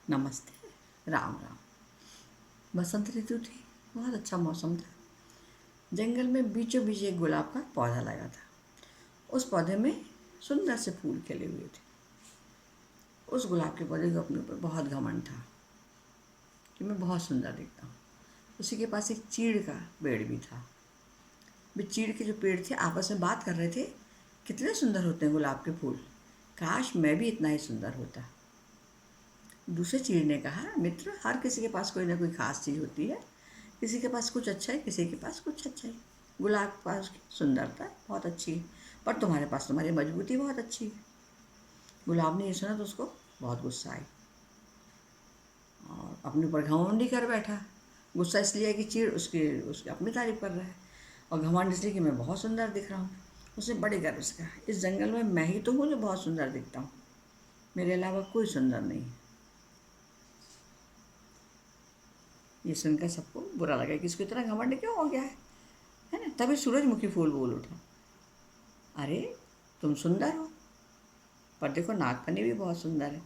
नमस्ते, राम राम। बसंत ऋतु थी, बहुत अच्छा मौसम था। जंगल में बीचों बीच एक गुलाब का पौधा लगा था। उस पौधे में सुंदर से फूल खिले हुए थे। उस गुलाब के पौधे को अपने ऊपर बहुत घमंड था कि मैं बहुत सुंदर दिखता हूँ। उसी के पास एक चीड़ का पेड़ भी था। वे चीड़ के जो पेड़ थे आपस में बात कर रहे थे, कितने सुंदर होते हैं गुलाब के फूल, काश मैं भी इतना ही सुंदर होता। दूसरे चीड़ ने कहा, मित्र, हर किसी के पास कोई ना कोई खास चीज़ होती है। किसी के पास कुछ अच्छा है, किसी के पास कुछ अच्छा है। गुलाब के पास सुंदरता बहुत अच्छी है, पर तुम्हारे पास तुम्हारी मजबूती बहुत अच्छी है। गुलाब ने ये सुना तो उसको बहुत गुस्सा आई और अपने ऊपर घमंडी कर बैठा। गुस्सा इसलिए कि चीड़ उसकी अपनी तारीफ कर रहा है और घमंड इसलिए कि मैं बहुत सुंदर दिख रहा हूँ। उसने बड़े गर्व से कहा, इस जंगल में मैं ही तो हूँ जो बहुत सुंदर दिखता हूँ, मेरे अलावा कोई सुंदर नहीं है। ये सुनकर सबको बुरा लगा कि इसको इतना घमंड क्यों हो गया है ना। तभी सूरजमुखी फूल बोल उठा, अरे तुम सुंदर हो, पर देखो नागफनी भी बहुत सुंदर है।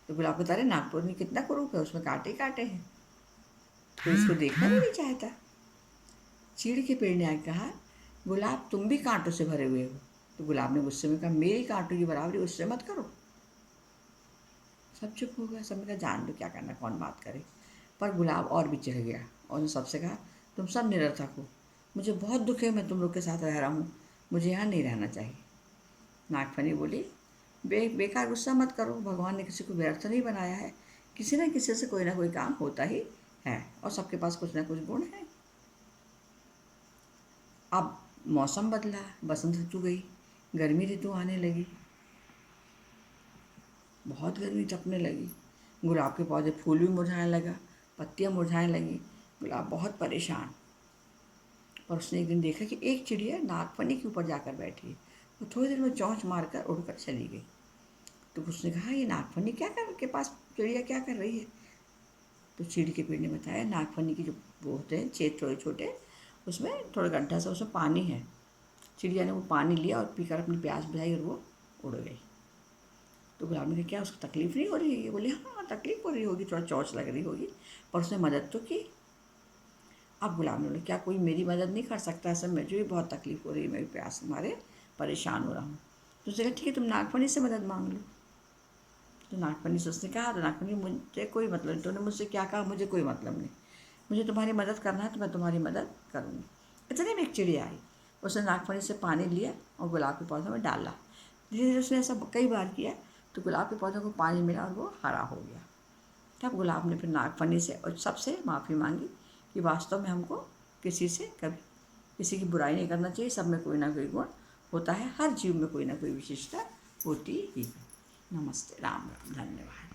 तो गुलाब बता रहे, नागफनी कितना कुरूप है, उसमें कांटे कांटे हैं, तो इसको देखना भी नहीं चाहता। चीड़ के पेड़ ने आके कहा, गुलाब तुम भी कांटों से भरे हुए हो। तो गुलाब ने गुस्से में कहा, मेरी कांटों की बराबरी उससे मत करो। सब चुप हो गया, सब ने कहा जान दो क्या करना, कौन बात करे। पर गुलाब और भी चिढ़ गया और उसने सबसे कहा, तुम सब निरर्थक हो, मुझे बहुत दुख है, मैं तुम लोग के साथ रह रहा हूँ, मुझे यहाँ नहीं रहना चाहिए। नागफनी बोली, बेकार गुस्सा मत करो, भगवान ने किसी को व्यर्थ नहीं बनाया है, किसी न किसी से कोई ना कोई काम होता ही है और सबके पास कुछ ना कुछ गुण है। अब मौसम बदला, बसंत ऋतु गई, गर्मी ऋतु आने लगी। बहुत गर्मी टपने लगी। गुलाब के पौधे फूल भी मुरझाने लगा, पत्तियाँ मुरझाने लगी। गुलाब बहुत परेशान। पर उसने एक दिन देखा कि एक चिड़िया नागफनी के ऊपर जाकर बैठी है। वो थोड़ी देर में चोंच मारकर उड़कर चली गई। तो उसने कहा, ये नागफनी क्या कर के पास चिड़िया क्या कर रही है। तो चीड़ के पेड़ ने बताया, नागफनी की जो वो होते हैं छेद छोटे छोटे, उसमें थोड़ा गड्ढा सा, उसमें पानी है। चिड़िया ने वो पानी लिया और पीकर अपनी प्यास बुझाई और वो उड़ गई। तो गुलाब ने कहा, क्या उसको तकलीफ नहीं हो रही है। ये बोले, हाँ तकलीफ हो रही होगी, थोड़ा चोंच लग रही होगी, पर उसने मदद तो की। अब गुलाब ने बोले, क्या कोई मेरी मदद नहीं कर सकता, ऐसा मुझे भी बहुत तकलीफ हो रही है, मेरी प्यास मारे परेशान हो रहा हूँ। तो उसने कहा, ठीक है, तुम नागफनी से मदद मांग लो। तो नागफनी से उसने कहा, तो नागफनी, मुझे कोई मतलब नहीं, तुमने मुझसे क्या कहा, मुझे कोई मतलब नहीं, मुझे तुम्हारी मदद करना है तो मैं तुम्हारी मदद करूँगी। इतने में एक चिड़िया आई, उसने नागफनी से पानी लिया और गुलाब के पौधों में डाला। धीरे धीरे उसने ऐसा कई बार किया तो गुलाब के पौधों को पानी मिला और वो हरा हो गया। तब गुलाब ने फिर नागफनी से और सबसे माफ़ी मांगी कि वास्तव में हमको किसी से कभी किसी की बुराई नहीं करना चाहिए, सब में कोई ना कोई गुण होता है, हर जीव में कोई ना कोई विशेषता होती ही है। नमस्ते, राम राम, धन्यवाद।